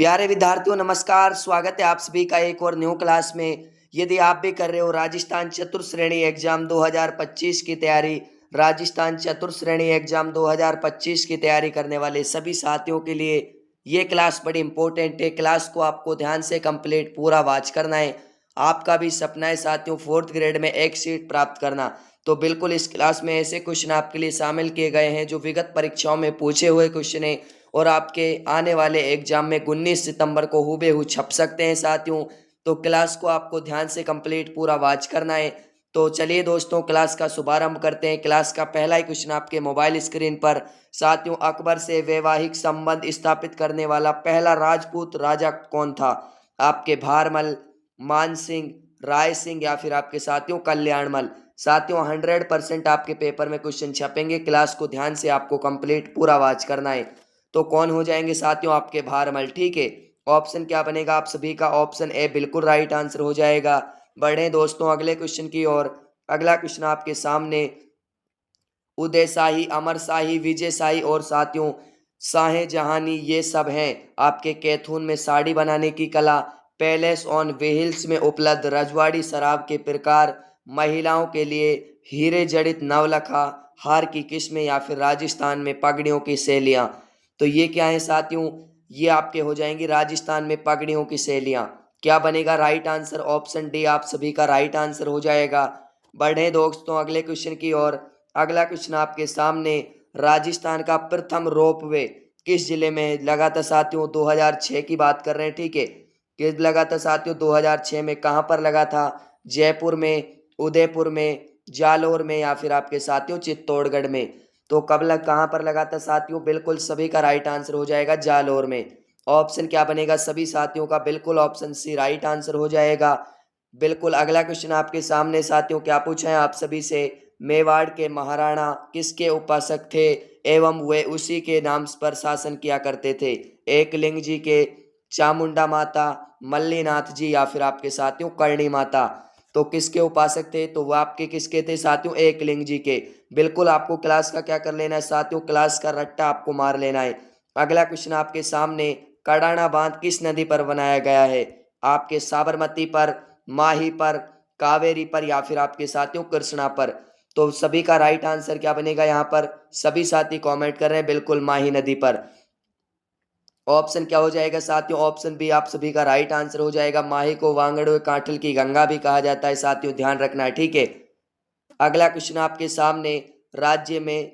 प्यारे विद्यार्थियों नमस्कार, स्वागत है आप सभी का एक और न्यू क्लास में। यदि आप भी कर रहे हो राजस्थान चतुर्श्रेणी एग्जाम 2025 की तैयारी, राजस्थान चतुर्श्रेणी एग्जाम 2025 की तैयारी करने वाले सभी साथियों के लिए ये क्लास बड़ी इंपॉर्टेंट है। क्लास को आपको ध्यान से कंप्लीट पूरा वॉच करना है। आपका भी सपना है साथियों फोर्थ ग्रेड में एक सीट प्राप्त करना, तो बिल्कुल इस क्लास में ऐसे क्वेश्चन आपके लिए शामिल किए गए हैं जो विगत परीक्षाओं में पूछे हुए क्वेश्चन है और आपके आने वाले एग्जाम में 19 सितंबर को हूबहू छप सकते हैं साथियों। तो क्लास को आपको ध्यान से कंप्लीट पूरा वॉच करना है। तो चलिए दोस्तों क्लास का शुभारंभ करते हैं। क्लास का पहला ही क्वेश्चन आपके मोबाइल स्क्रीन पर साथियों, अकबर से वैवाहिक संबंध स्थापित करने वाला पहला राजपूत राजा कौन था? आपके भारमल, मान सिंह, राय सिंह या फिर आपके साथियों कल्याणमल। साथियों 100% आपके पेपर में क्वेश्चन छपेंगे। क्लास को ध्यान से आपको कंप्लीट पूरा वॉच करना है। तो कौन हो जाएंगे साथियों? आपके भारमल। ठीक है, ऑप्शन क्या बनेगा आप सभी का? ऑप्शन ए बिल्कुल राइट आंसर हो जाएगा। बढ़े दोस्तों अगले क्वेश्चन की ओर। अगला क्वेश्चन आपके सामने उदय शाही, अमर शाही, विजय शाही और साथियों शाहे जहानी ये सब हैं आपके कैथून में साड़ी बनाने की कला, पैलेस ऑन व्हील्स में उपलब्ध रजवाड़ी शराब के प्रकार, महिलाओं के लिए हीरे जड़ित नवलखा, हार की किस्में या फिर राजस्थान में पगड़ियों की शैलियाँ। तो ये क्या है साथियों? ये आपके हो जाएंगी राजस्थान में पगड़ियों की शैलियाँ। क्या बनेगा राइट आंसर? ऑप्शन डी आप सभी का राइट आंसर हो जाएगा। बढ़े दोस्तों अगले क्वेश्चन की ओर। अगला क्वेश्चन आपके सामने, राजस्थान का प्रथम रोपवे किस जिले में लगा था साथियों? 2006 की बात कर रहे हैं। ठीक है, किस लगा था साथियों? 2006 में कहाँ पर लगा था? जयपुर में, उदयपुर में, जालौर में या फिर आपके साथियों चित्तौड़गढ़ में। तो कब लग कहाँ पर लगा था साथियों? बिल्कुल सभी का राइट आंसर हो जाएगा जालौर में। ऑप्शन क्या बनेगा सभी साथियों का? बिल्कुल ऑप्शन सी राइट आंसर हो जाएगा। बिल्कुल अगला क्वेश्चन आपके सामने साथियों, क्या पूछा है आप सभी से? मेवाड़ के महाराणा किसके उपासक थे एवं वे उसी के नाम पर शासन किया करते थे? एकलिंग जी के, चामुंडा माता, मल्लीनाथ जी या फिर आपके साथियों करणी माता। तो किसके उपासक थे? तो वो आपके किसके थे साथियों? एकलिंग जी के। बिल्कुल आपको क्लास का क्या कर लेना है साथियों? क्लास का रट्टा आपको मार लेना है। अगला क्वेश्चन आपके सामने, कडाना बांध किस नदी पर बनाया गया है? आपके साबरमती पर, माही पर, कावेरी पर या फिर आपके साथियों कृष्णा पर। तो सभी का राइट आंसर क्या बनेगा यहाँ पर? सभी साथी कमेंट कर रहे हैं बिल्कुल माही नदी पर। ऑप्शन क्या हो जाएगा साथियों? ऑप्शन बी आप सभी का राइट आंसर हो जाएगा। माही को वांगड़ुए कांठल की गंगा भी कहा जाता है साथियों, ध्यान रखना है। ठीक है, अगला क्वेश्चन आपके सामने, राज्य में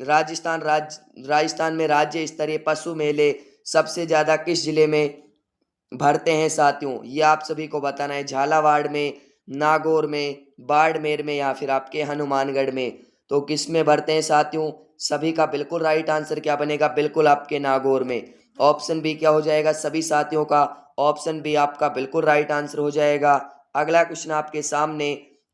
राजस्थान में राज्य स्तरीय पशु मेले सबसे ज्यादा किस जिले में भरते हैं साथियों? ये आप सभी को बताना है। झालावाड़ में, नागौर में, बाड़मेर में या फिर आपके हनुमानगढ़ में। तो किस में भरते हैं साथियों? सभी का बिल्कुल राइट आंसर क्या बनेगा? बिल्कुल आपके नागौर में। ऑप्शन बी क्या हो जाएगा सभी साथियों का? ऑप्शन बी आपका बिल्कुल राइट आंसर हो जाएगा। अगला क्वेश्चन आपके सामने।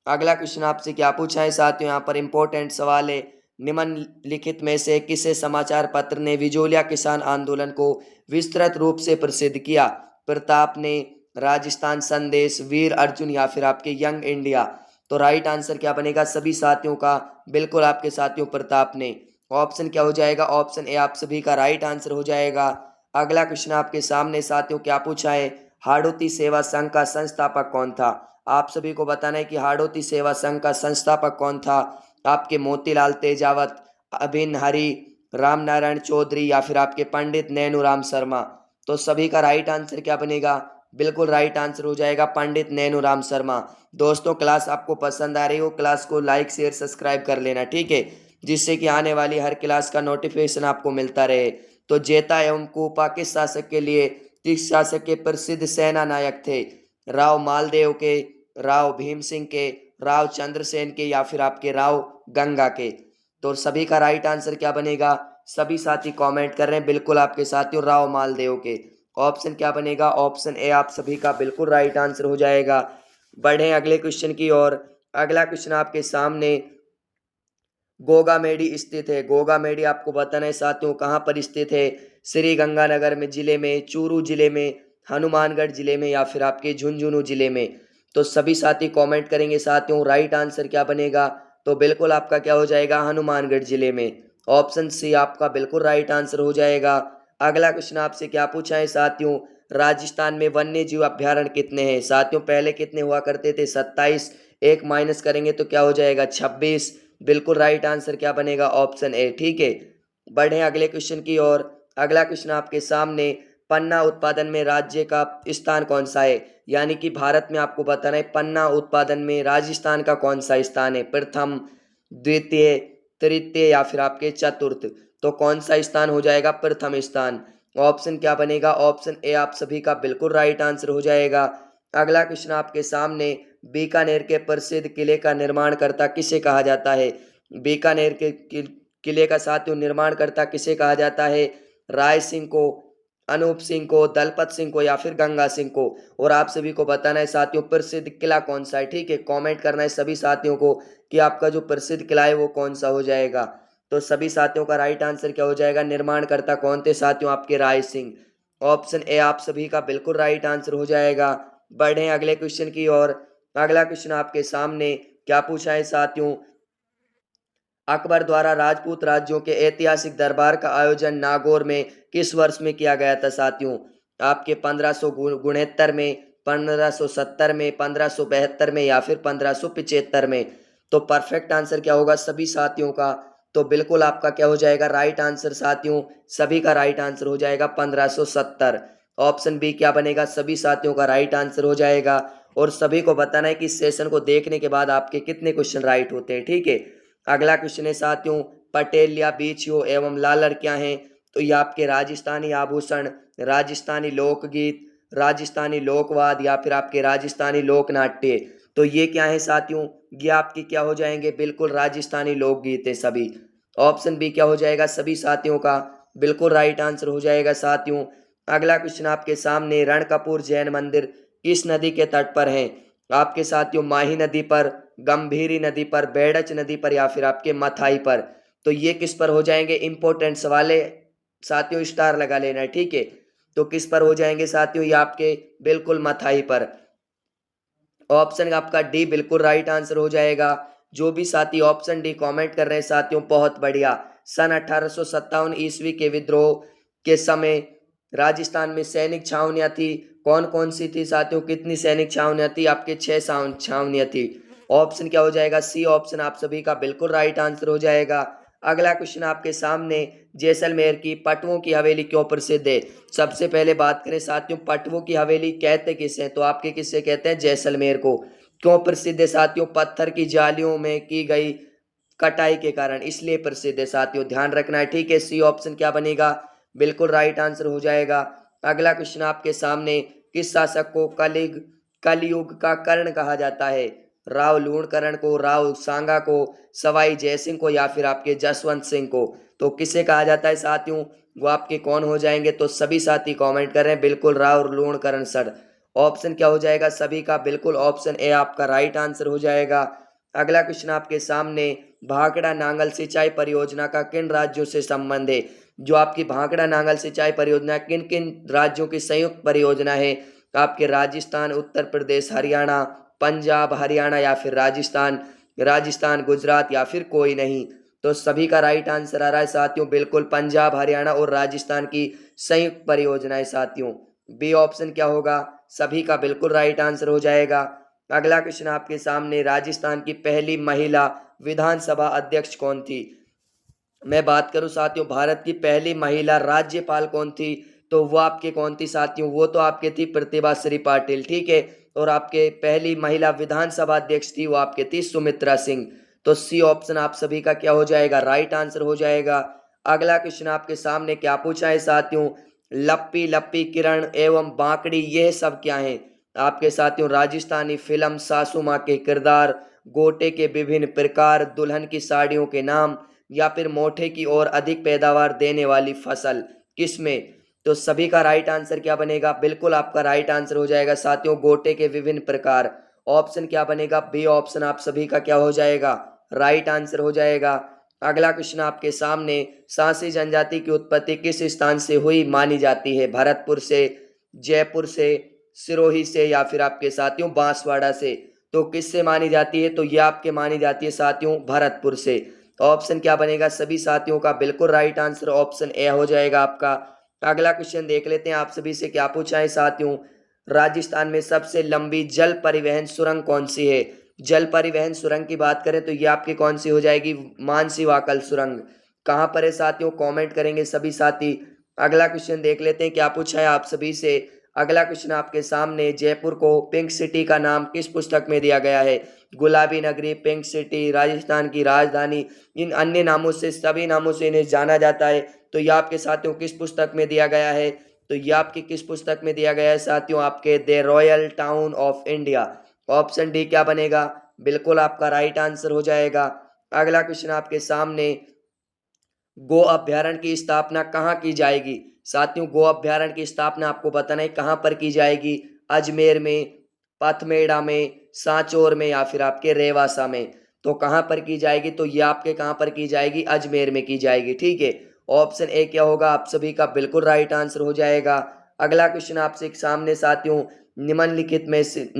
अगला क्वेश्चन आपसे क्या पूछा है साथियों? यहाँ पर इंपॉर्टेंट सवाल है। निम्नलिखित में से किसे समाचार पत्र ने विजोलिया किसान आंदोलन को विस्तृत रूप से प्रसिद्ध किया? प्रताप ने, राजस्थान संदेश, वीर अर्जुन या फिर आपके यंग इंडिया। तो राइट आंसर क्या बनेगा सभी साथियों का? बिल्कुल आपके साथियों प्रताप ने। ऑप्शन क्या हो जाएगा? ऑप्शन ए आप सभी का राइट आंसर हो जाएगा। अगला क्वेश्चन आपके सामने साथियों, क्या पूछा है? हाड़ौती सेवा संघ का संस्थापक कौन था? आप सभी को बताना है कि हाड़ौती सेवा संघ का संस्थापक कौन था। आपके मोतीलाल तेजावत, अभिन हरि, राम नारायण चौधरी या फिर आपके पंडित नैनूराम शर्मा। तो सभी का राइट आंसर क्या बनेगा? बिल्कुल राइट आंसर हो जाएगा पंडित नैनूराम शर्मा। दोस्तों क्लास आपको पसंद आ रही हो, क्लास को लाइक शेयर सब्सक्राइब कर लेना। ठीक है, जिससे कि आने वाली हर क्लास का नोटिफिकेशन आपको मिलता रहे। तो जेता एवं कोपा किस शासक के लिए, किस शासक के प्रसिद्ध सेना नायक थे? राव मालदेव के, राव भीम सिंह के, राव चंद्रसेन के या फिर आपके राव गंगा के। तो सभी का राइट आंसर क्या बनेगा? सभी साथी कमेंट कर रहे हैं बिल्कुल आपके साथियों राव मालदेव के। ऑप्शन क्या बनेगा? ऑप्शन ए आप सभी का बिल्कुल राइट आंसर हो जाएगा। बढ़े अगले क्वेश्चन की ओर। अगला क्वेश्चन आपके सामने, गोगामेडी स्थित है। गोगामेडी आपको बताना है साथियों कहाँ पर स्थित है? श्री गंगानगर में जिले में, चूरू जिले में, हनुमानगढ़ जिले में या फिर आपके झुंझुनू जिले में। तो सभी साथी कमेंट करेंगे साथियों राइट आंसर क्या बनेगा? तो बिल्कुल आपका क्या हो जाएगा? हनुमानगढ़ जिले में। ऑप्शन सी आपका बिल्कुल राइट आंसर हो जाएगा। अगला क्वेश्चन आपसे क्या पूछा है साथियों, राजस्थान में वन्य जीव अभ्यारण्य कितने हैं साथियों? पहले कितने हुआ करते थे? 27। एक माइनस करेंगे तो क्या हो जाएगा? 26। बिल्कुल राइट आंसर क्या बनेगा? Option A. ठीक है, बढ़े अगले क्वेश्चन की ओर। अगला क्वेश्चन आपके सामने, पन्ना उत्पादन में राज्य का स्थान कौन सा है? यानी कि भारत में आपको बताना है पन्ना उत्पादन में राजस्थान का कौन सा स्थान है, प्रथम, द्वितीय, तृतीय या फिर आपके चतुर्थ? तो कौन सा स्थान हो जाएगा? प्रथम स्थान। ऑप्शन क्या बनेगा? ऑप्शन ए आप सभी का बिल्कुल राइट आंसर हो जाएगा। अगला क्वेश्चन आपके सामने, बीकानेर के प्रसिद्ध किले का निर्माणकर्ता किसे कहा जाता है? बीकानेर के किले का साथियों निर्माणकर्ता किसे कहा जाता है? राय सिंह को, अनूप सिंह को, दलपत सिंह को या फिर गंगा सिंह को? और आप सभी को बताना है साथियों प्रसिद्ध किला कौन सा है। ठीक है, कमेंट करना है सभी साथियों को कि आपका जो प्रसिद्ध किला है वो कौन सा हो जाएगा। तो सभी साथियों का राइट आंसर क्या हो जाएगा? निर्माणकर्ता कौन थे साथियों? आपके राय सिंह। ऑप्शन ए आप सभी का बिल्कुल राइट आंसर हो जाएगा। बढ़े अगले क्वेश्चन की ओर। अगला क्वेश्चन आपके सामने क्या पूछा है साथियों, अकबर द्वारा राजपूत राज्यों के ऐतिहासिक दरबार का आयोजन नागौर में किस वर्ष में किया गया था साथियों? आपके 1569 में, 1570 में, 1572 में या फिर 1575 में? तो परफेक्ट आंसर क्या होगा सभी साथियों का? तो बिल्कुल आपका क्या हो जाएगा? राइट आंसर साथियों, सभी का राइट आंसर हो जाएगा 1570। ऑप्शन बी क्या बनेगा? सभी साथियों का राइट आंसर हो जाएगा। और सभी को बताना है कि इस सेशन को देखने के बाद आपके कितने क्वेश्चन राइट होते हैं। ठीक है, अगला क्वेश्चन है साथियों, पटेल या बीछियो एवं लालर क्या हैं? तो ये आपके राजस्थानी आभूषण, राजस्थानी लोकगीत, राजस्थानी लोकवाद या फिर आपके राजस्थानी लोकनाट्य? तो ये क्या है साथियों? ये आपके क्या हो जाएंगे? बिल्कुल राजस्थानी लोकगीत है सभी। ऑप्शन बी क्या हो जाएगा सभी साथियों का? बिल्कुल राइट आंसर हो जाएगा साथियों। अगला क्वेश्चन आपके सामने, रणकपुर जैन मंदिर किस नदी के तट पर है? आपके साथियों माही नदी पर, गंभीरी नदी पर, बेड़च नदी पर या फिर आपके मथाई पर? तो ये किस पर हो जाएंगे? इंपॉर्टेंट सवाल है साथियों, स्टार लगा लेना है। ठीक है, तो किस पर हो जाएंगे साथियों? ये आपके बिल्कुल मथाई पर। ऑप्शन आपका डी बिल्कुल राइट आंसर हो जाएगा। जो भी साथी ऑप्शन डी कमेंट कर रहे हैं साथियों बहुत बढ़िया। सन 1857 ईस्वी के विद्रोह के समय राजस्थान में सैनिक छावनियां थी, कौन कौन सी थी साथियों? कितनी सैनिक छावनियां थी? आपके 6 छावनियां थी। ऑप्शन क्या हो जाएगा? सी ऑप्शन आप सभी का बिल्कुल राइट आंसर हो जाएगा। अगला क्वेश्चन आपके सामने, जैसलमेर की पटवों की हवेली क्यों प्रसिद्ध है? सबसे पहले बात करें साथियों, पटवों की हवेली कहते किसे हैं? तो आपके किससे कहते हैं? जैसलमेर को। क्यों प्रसिद्ध है साथियों? पत्थर की जालियों में की गई कटाई के कारण इसलिए प्रसिद्ध है साथियों, ध्यान रखना है। ठीक है, सी ऑप्शन क्या बनेगा? बिल्कुल राइट आंसर हो जाएगा। अगला क्वेश्चन आपके सामने, किस शासक को कलयुग का कर्ण कहा जाता है? राव लूणकरण को, राव सांगा को, सवाई जयसिंह को या फिर आपके जसवंत सिंह को? तो किसे कहा जाता है साथियों? वो आपके कौन हो जाएंगे? तो सभी साथी कमेंट कर रहे हैं बिल्कुल राव लूणकरण सर। ऑप्शन क्या हो जाएगा सभी का? बिल्कुल ऑप्शन ए आपका राइट आंसर हो जाएगा। अगला क्वेश्चन आपके सामने, भाखड़ा नांगल सिंचाई परियोजना का किन राज्यों से संबंध है? जो आपकी भाखड़ा नांगल सिंचाई परियोजना किन किन राज्यों की संयुक्त परियोजना है? आपके राजस्थान, उत्तर प्रदेश, हरियाणा, पंजाब, हरियाणा या फिर राजस्थान, राजस्थान, गुजरात या फिर कोई नहीं? तो सभी का राइट आंसर आ रहा है साथियों, बिल्कुल पंजाब, हरियाणा और राजस्थान की संयुक्त परियोजना है साथियों। बी ऑप्शन क्या होगा? सभी का बिल्कुल राइट आंसर हो जाएगा। अगला क्वेश्चन आपके सामने, राजस्थान की पहली महिला विधानसभा अध्यक्ष कौन थी? मैं बात करूं साथियों भारत की पहली महिला राज्यपाल कौन थी? तो वो आपके कौन थी साथियों? वो तो आपके थी प्रतिभा श्री पाटिल। ठीक है, और आपके पहली महिला विधानसभा अध्यक्ष थी वो आपके थी सुमित्रा सिंह। तो सी ऑप्शन आप सभी का क्या हो जाएगा? राइट आंसर हो जाएगा। अगला क्वेश्चन आपके सामने क्या पूछा है साथियों, लप्पी लप्पी किरण एवं बांकड़ी ये सब क्या है? आपके साथियों राजस्थानी फिल्म, सासू माँ के किरदार, गोटे के विभिन्न प्रकार, दुल्हन की साड़ियों के नाम या फिर मोठे की और अधिक पैदावार देने वाली फसल, किसमें? तो सभी का राइट आंसर क्या बनेगा? बिल्कुल आपका राइट आंसर हो जाएगा साथियों, गोटे के विभिन्न प्रकार। ऑप्शन क्या बनेगा? बी ऑप्शन आप सभी का क्या हो जाएगा? राइट आंसर हो जाएगा। अगला क्वेश्चन आपके सामने, सांसी जनजाति की उत्पत्ति किस स्थान से हुई मानी जाती है? भरतपुर से, जयपुर से, सिरोही से या फिर आपके साथियों बांसवाड़ा से? तो किससे मानी जाती है? तो ये आपके मानी जाती है साथियों भरतपुर से। ऑप्शन क्या बनेगा सभी साथियों का? बिल्कुल राइट आंसर ऑप्शन ए हो जाएगा आपका। अगला क्वेश्चन देख लेते हैं आप सभी से क्या पूछा है साथियों। राजस्थान में सबसे लंबी जल परिवहन सुरंग कौन सी है। जल परिवहन सुरंग की बात करें तो ये आपकी कौन सी हो जाएगी, मानसी वाकल सुरंग। कहाँ पर है साथियों, कमेंट करेंगे सभी साथी। अगला क्वेश्चन देख लेते हैं क्या पूछा है आप सभी से। अगला क्वेश्चन आपके सामने, जयपुर को पिंक सिटी का नाम किस पुस्तक में दिया गया है। गुलाबी नगरी, पिंक सिटी, राजस्थान की राजधानी, इन अन्य नामों से, सभी नामों से इन्हें जाना जाता है। तो ये आपके साथियों किस पुस्तक में दिया गया है, तो ये आपकी किस पुस्तक में दिया गया है साथियों, आपके the royal town of India. Option D क्या बनेगा, बिल्कुल आपका राइट आंसर हो जाएगा। अगला क्वेश्चन आपके सामने, गो अभ्यारण्य की स्थापना कहाँ की जाएगी। साथियों गो अभ्यारण्य की स्थापना आपको बताना है कहाँ पर की जाएगी, अजमेर में, पथमेड़ा में, सांचौर में, या फिर आपके रेवासा में। तो कहाँ पर की जाएगी, तो ये आपके कहाँ पर की जाएगी, अजमेर में की जाएगी। ठीक है, ऑप्शन ए क्या होगा आप सभी का बिल्कुल राइट आंसर हो जाएगा। अगला क्वेश्चन आपसे एक सामने साथियों, निम्नलिखित में से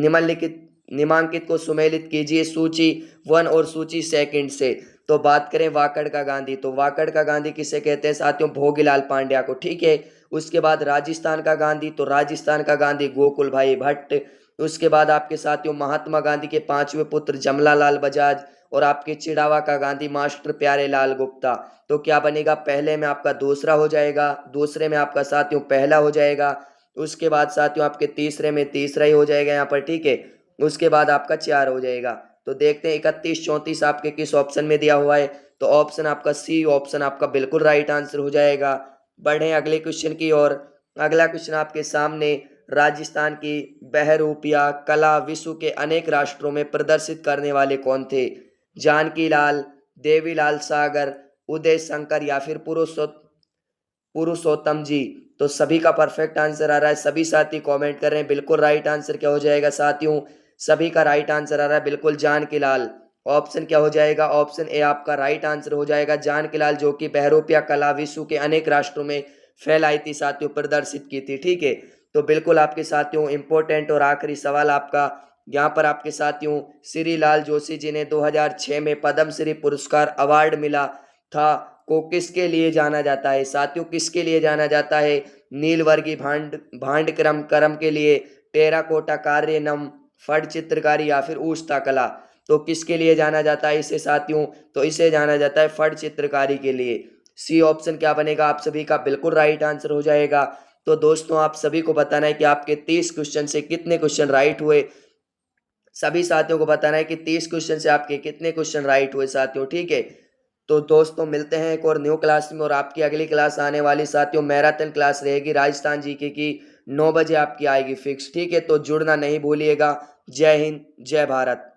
निम्नांकित को सुमेलित कीजिए सूची 1 और सूची 2 से। तो बात करें वाकड़ का गांधी, तो वाकड़ का गांधी किसे कहते हैं साथियों, भोगीलाल पांड्या को। ठीक है, उसके बाद राजस्थान का गांधी, तो राजस्थान का गांधी गोकुल भाई भट्ट। उसके बाद आपके साथियों महात्मा गांधी के 5वें पुत्र जमनालाल बजाज, और आपके चिड़ावा का गांधी मास्टर प्यारेलाल गुप्ता। तो क्या बनेगा, पहले में आपका दूसरा हो जाएगा, दूसरे में आपका साथियों पहला हो जाएगा, उसके बाद साथियों आपके तीसरे में तीसरा ही हो जाएगा यहाँ पर। ठीक है, उसके बाद आपका 4 हो जाएगा। तो देखते हैं 31 34 आपके किस ऑप्शन में दिया हुआ है। तो ऑप्शन आपका सी ऑप्शन आपका बिल्कुल राइट आंसर हो जाएगा। बढ़े अगले क्वेश्चन की ओर। अगला क्वेश्चन आपके सामने, राजस्थान की बहरूपिया कला विश्व के अनेक राष्ट्रों में प्रदर्शित करने वाले कौन थे। जानकी लाल, देवीलाल सागर, उदय शंकर, या फिर पुरुषोत्तम जी। तो सभी का परफेक्ट आंसर आ रहा है, सभी साथी कमेंट कर रहे हैं बिल्कुल राइट आंसर क्या हो जाएगा साथियों, सभी का राइट आंसर आ रहा है बिल्कुल जानकीलाल। ऑप्शन क्या हो जाएगा, ऑप्शन ए आपका राइट आंसर हो जाएगा जानकीलाल, जो कि बहरूपिया कला विश्व के अनेक राष्ट्रों में फैलाई थी साथियों, प्रदर्शित की थी। ठीक है, तो बिल्कुल आपके साथियों इंपॉर्टेंट और आखिरी सवाल आपका यहाँ पर आपके साथियों, श्री लाल जोशी जी ने 2006 में पद्मश्री पुरस्कार अवार्ड मिला था को किसके लिए जाना जाता है साथियों, किसके लिए जाना जाता है। नीलवर्गीय भांड कर्म के लिए, टेराकोटा कार्य नम, फट चित्रकारी, या फिर ऊष्ता कला। तो किसके लिए जाना जाता है इसे साथियों, तो इसे जाना जाता है फट चित्रकारी के लिए। सी ऑप्शन क्या बनेगा आप सभी का बिल्कुल राइट आंसर हो जाएगा। तो दोस्तों आप सभी को बताना है कि आपके 30 क्वेश्चन से कितने क्वेश्चन राइट हुए, सभी साथियों को बताना है कि 30 क्वेश्चन से आपके कितने क्वेश्चन राइट हुए साथियों। ठीक है, तो दोस्तों मिलते हैं एक और न्यू क्लास में, और आपकी अगली क्लास आने वाली साथियों मैराथन क्लास रहेगी राजस्थान जीके की, 9 बजे आपकी आएगी फिक्स। ठीक है, तो जुड़ना नहीं भूलिएगा। जय हिंद, जय भारत।